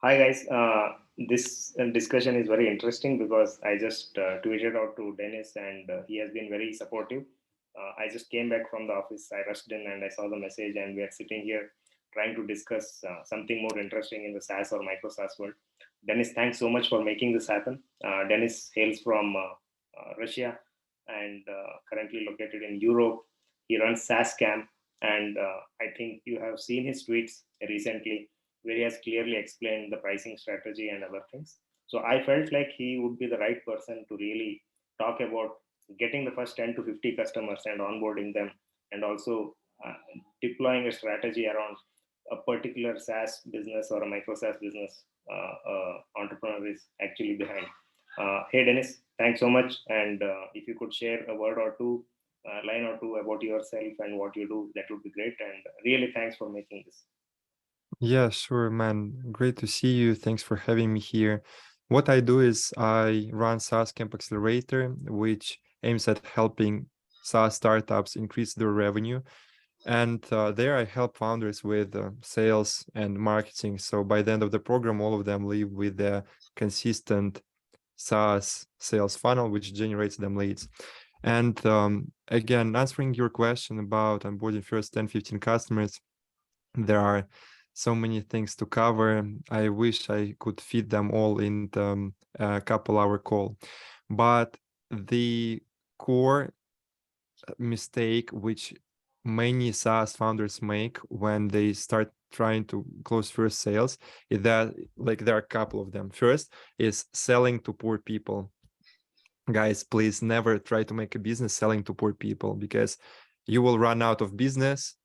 Hi guys, this discussion is very interesting because I just tweeted out to Dennis and he has been very supportive. I just came back from the office, I rushed in and I saw the message, and we are sitting here trying to discuss something more interesting in the SaaS or MicroSaaS world. Dennis, thanks so much for making this happen. Dennis hails from Russia and currently located in Europe. He runs SaaS Camp, and I think you have seen his tweets recently where he has clearly explained the pricing strategy and other things. So I felt like he would be the right person to really talk about getting the first 10 to 50 customers and onboarding them, and also deploying a strategy around a particular SaaS business or a micro SaaS business entrepreneur is actually behind. Hey Dennis, thanks so much. And if you could share a word or two, line or two about yourself and what you do, that would be great. And really, thanks for making this. Yeah, sure, man. Great to see you. Thanks for having me here. What I do is I run SaaS Camp Accelerator, which aims at helping SaaS startups increase their revenue. And there I help founders with sales and marketing. So by the end of the program, all of them leave with a consistent SaaS sales funnel, which generates them leads. And again, answering your question about onboarding first 10, 15 customers, there are so many things to cover. I wish I could fit them all in a couple-hour call. But the core mistake which many SaaS founders make when they start trying to close first sales is that, like, there are a couple of them. First is selling to poor people. Guys, please never try to make a business selling to poor people, because you will run out of business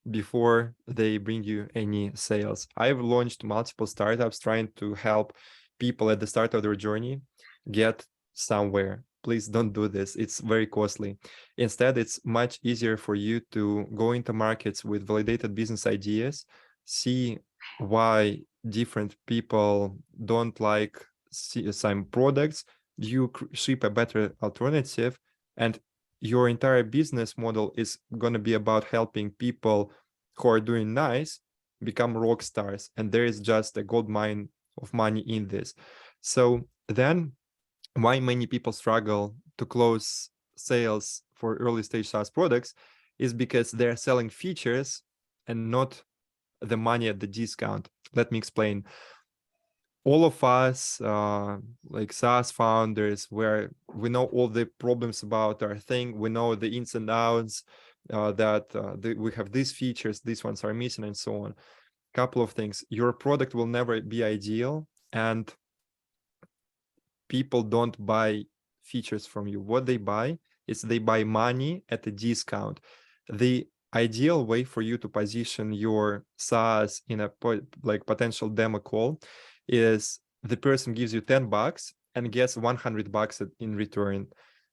before they bring you any sales. I've launched multiple startups trying to help people at the start of their journey get somewhere. Please don't do this. It's very costly. Instead, it's much easier for you to go into markets with validated business ideas, see why different people don't like some products, you ship a better alternative, and your entire business model is going to be about helping people who are doing nice become rock stars, and there is just a gold mine of money in this. So then, why many people struggle to close sales for early stage SaaS products is because they're selling features and not the money at the discount. Let me explain. All of us, like SaaS founders, where we know all the problems about our thing, we know the ins and outs, that we have these features, these ones are missing, and so on. Couple of things: your product will never be ideal, and people don't buy features from you. What they buy is they buy money at a discount. The ideal way for you to position your SaaS in a like potential demo call is the person gives you $10 and gets $100 in return.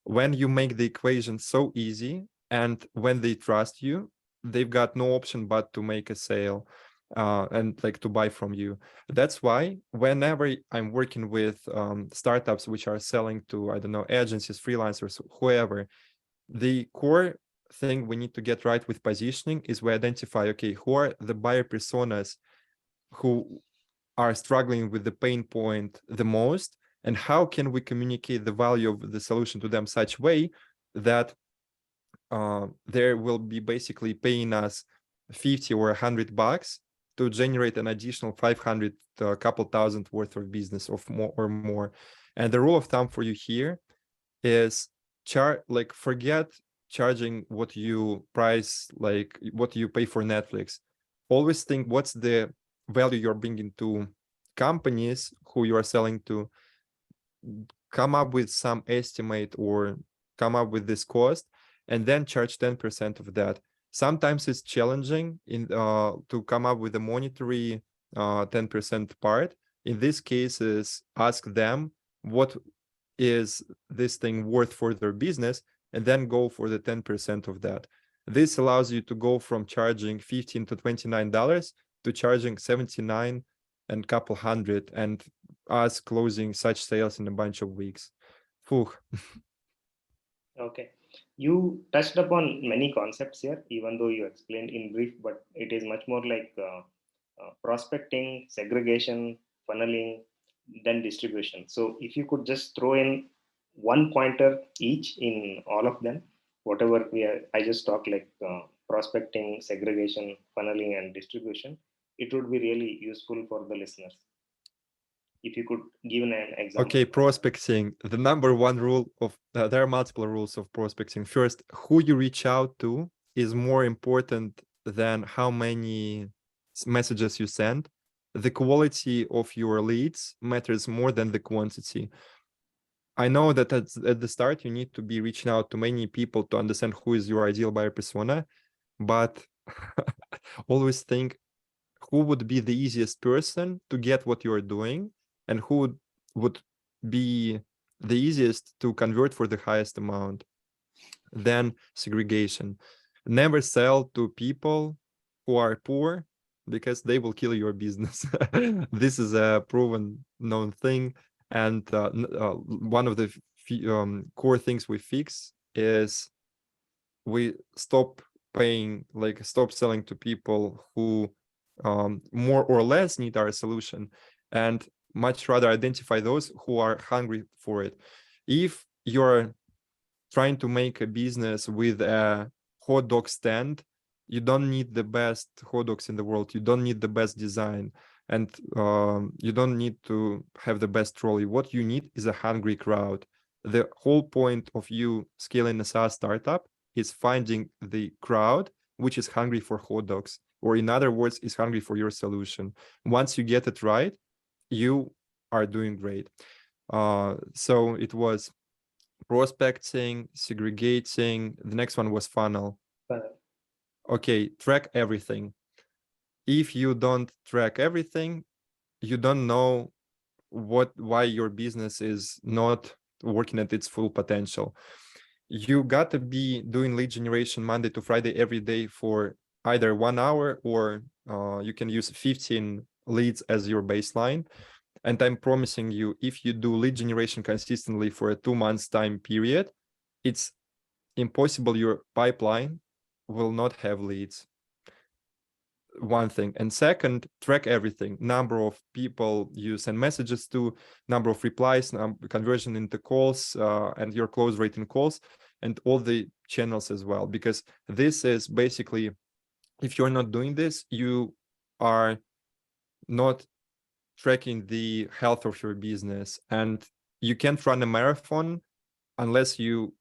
When you make the equation so easy, and when they trust you, they've got no option but to make a sale, and like to buy from you. That's why whenever I'm working with startups which are selling to, I don't know, agencies, freelancers, whoever, the core thing we need to get right with positioning is we identify, okay, who are the buyer personas who are struggling with the pain point the most, and how can we communicate the value of the solution to them such way that they will be basically paying us 50 or $100 to generate an additional 500, a couple thousand worth of business of more. And the rule of thumb for you here is forget charging what you price, like what you pay for Netflix. Always think what's the value you're bringing to companies who you are selling to. Come up with some estimate or come up with this cost, and then charge 10% of that. Sometimes it's challenging to come up with a monetary 10% part. In these cases, ask them what is this thing worth for their business, and then go for the 10% of that. This allows you to go from charging $15 to $29 to charging 79 and couple hundred, and us closing such sales in a bunch of weeks. Phew. Okay. You touched upon many concepts here, even though you explained in brief, but it is much more like prospecting, segregation, funneling, then distribution. So if you could just throw in one pointer each in all of them, whatever I just talked, like prospecting, segregation, funneling, and distribution, it would be really useful for the listeners. If you could give an example. Okay, prospecting. The number one rule of there are multiple rules of prospecting. First, who you reach out to is more important than how many messages you send. The quality of your leads matters more than the quantity. I know that at the start you need to be reaching out to many people to understand who is your ideal buyer persona, but always think who would be the easiest person to get what you're doing and who would be the easiest to convert for the highest amount. Then segregation. Never sell to people who are poor because they will kill your business. This is a proven known thing. And one of the core things we fix is we stop selling to people who more or less need our solution, and much rather identify those who are hungry for it. If you're trying to make a business with a hot dog stand, you don't need the best hot dogs in the world. You don't need the best design, and you don't need to have the best trolley. What you need is a hungry crowd. The whole point of you scaling a SaaS startup is finding the crowd which is hungry for hot dogs, or in other words, is hungry for your solution. Once you get it right, you are doing great. So it was prospecting, segregating. The next one was funnel. Okay, track everything. If you don't track everything, you don't know why your business is not working at its full potential. You got to be doing lead generation Monday to Friday every day for either 1 hour, or you can use 15 leads as your baseline. And I'm promising you, if you do lead generation consistently for a 2 months time period, it's impossible your pipeline will not have leads. One thing. And second, track everything: number of people you send messages to, number of replies, conversion into calls, and your close rate in calls, and all the channels as well. Because this is basically, if you're not doing this, you are not tracking the health of your business. And you can't run a marathon unless you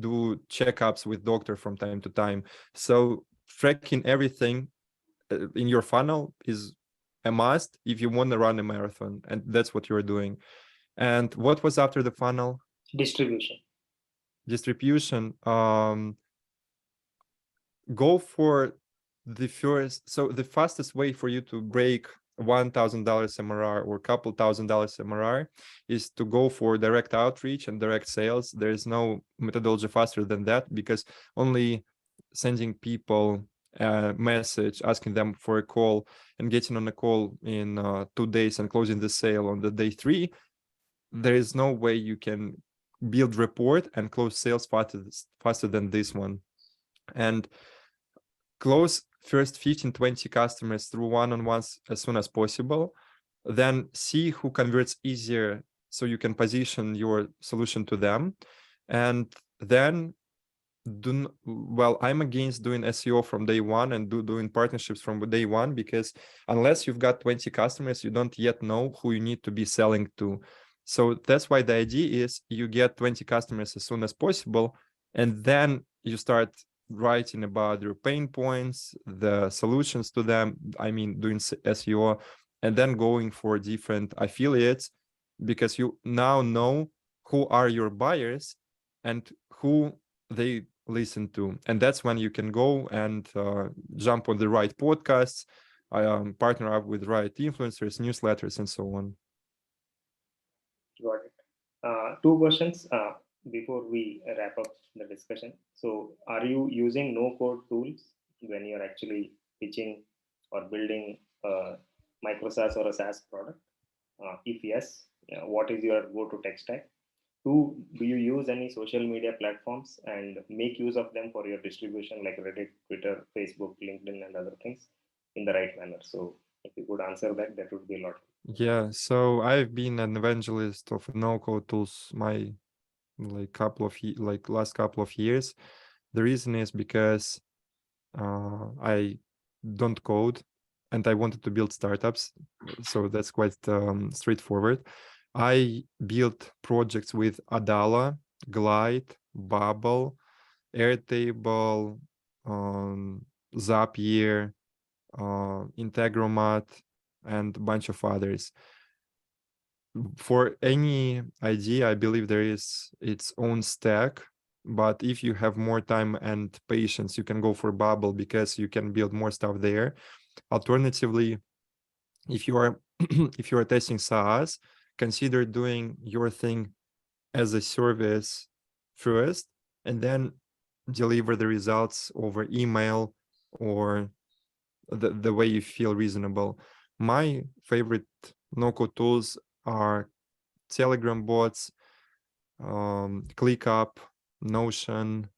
do checkups with doctor from time to time. So tracking everything in your funnel is a must if you want to run a marathon, and that's what you're doing. And what was after the funnel? Distribution. Go for the first. So the fastest way for you to break $1,000 MRR or couple $1,000 MRR is to go for direct outreach and direct sales. There's no methodology faster than that, because only sending people a message, asking them for a call, and getting on a call in 2 days and closing the sale on the day 3, there is no way you can build rapport and close sales faster than this one. And close first 15-20 customers through one-on-ones as soon as possible. Then see who converts easier, so you can position your solution to them. And then I'm against doing SEO from day one and doing partnerships from day one, because unless you've got 20 customers, you don't yet know who you need to be selling to. So that's why the idea is you get 20 customers as soon as possible, and then you start writing about their pain points, the solutions to them, doing SEO, and then going for different affiliates, because you now know who are your buyers and who they listen to. And that's when you can go and jump on the right podcasts, partner up with right influencers, newsletters, and so on. Got it. 2 questions before we wrap up the discussion. So, are you using no-code tools when you're actually pitching or building a MicroSaaS or a SaaS product? If yes, what is your go-to tech stack? 2, do you use any social media platforms and make use of them for your distribution, like Reddit, Twitter, Facebook, LinkedIn, and other things in the right manner? So, if you could answer that, that would be a lot. Yeah, so I've been an evangelist of no-code tools my last couple of years. The reason is because I don't code and I wanted to build startups, so that's quite straightforward. I built projects with Adala, Glide, Bubble, Airtable, Zapier, Integromat, and a bunch of others. For any idea, I believe there is its own stack, but if you have more time and patience, you can go for Bubble because you can build more stuff there. Alternatively, if you are if you are testing SaaS, consider doing your thing as a service first, and then deliver the results over email or the way you feel reasonable. My favorite no-code tools are Telegram bots, ClickUp, Notion,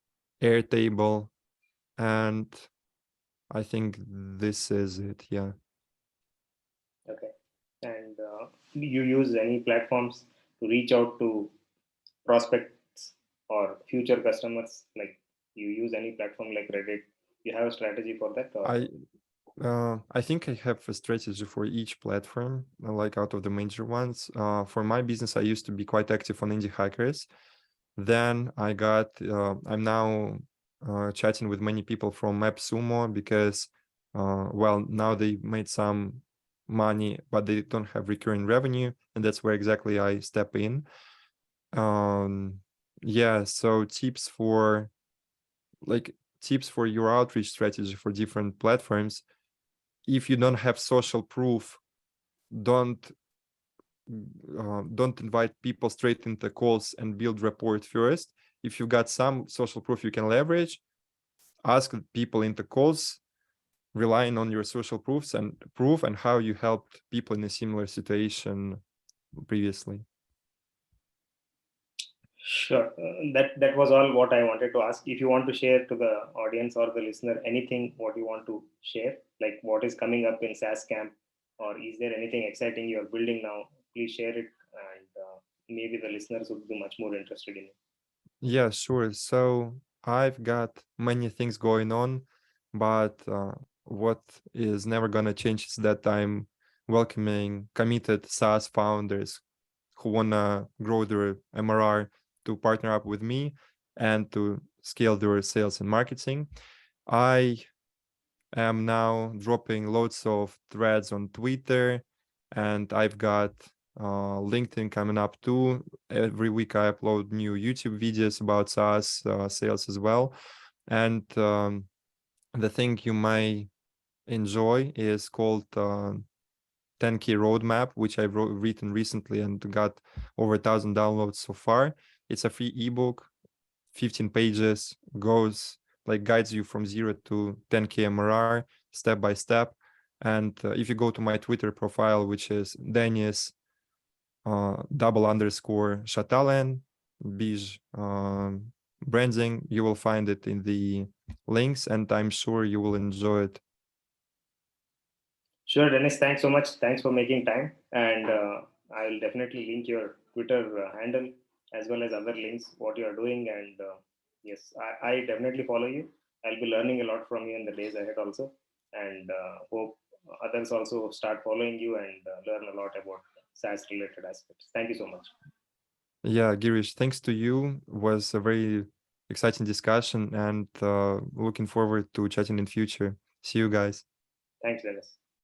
Airtable, and I think this is it. Yeah. Okay. And you use any platforms to reach out to prospects or future customers? Like you use any platform like Reddit? You have a strategy for that, or I think I have a strategy for each platform, like out of the major ones. For my business, I used to be quite active on Indie Hackers. Then I'm now chatting with many people from AppSumo because, well, now they made some money, but they don't have recurring revenue, and that's where exactly I step in. Yeah, so tips for your outreach strategy for different platforms. If you don't have social proof, don't don't invite people straight into calls and build rapport first. If you got some social proof you can leverage, ask people into calls, relying on your social proof and how you helped people in a similar situation previously. sure. That was all what I wanted to ask. If you want to share to the audience or the listener anything, what you want to share, like what is coming up in SaaS camp, or is there anything exciting you are building now? Please share it, and maybe the listeners would be much more interested in it. Yeah, sure. So I've got many things going on, but what is never gonna change is that I'm welcoming committed SaaS founders who wanna grow their MRR to partner up with me and to scale their sales and marketing. I am now dropping loads of threads on Twitter, and I've got LinkedIn coming up too. Every week I upload new YouTube videos about SaaS sales as well. And the thing you may enjoy is called 10K Roadmap, which I've written recently and got over 1,000 downloads so far. It's a free ebook, 15 pages, guides you from 0 to 10K MRR step by step. And if you go to my Twitter profile, which is Denis __ Shatalen, Bij branding, you will find it in the links, and I'm sure you will enjoy it. Sure, Dennis. Thanks so much. Thanks for making time, and I'll definitely link your Twitter handle as well as other links what you are doing. And yes, I definitely follow you. I'll be learning a lot from you in the days ahead also, and hope others also start following you and learn a lot about SaaS related aspects. Thank you so much. Yeah, Girish, thanks to you. Was a very exciting discussion, and looking forward to chatting in future. See you guys. Thanks, Dennis.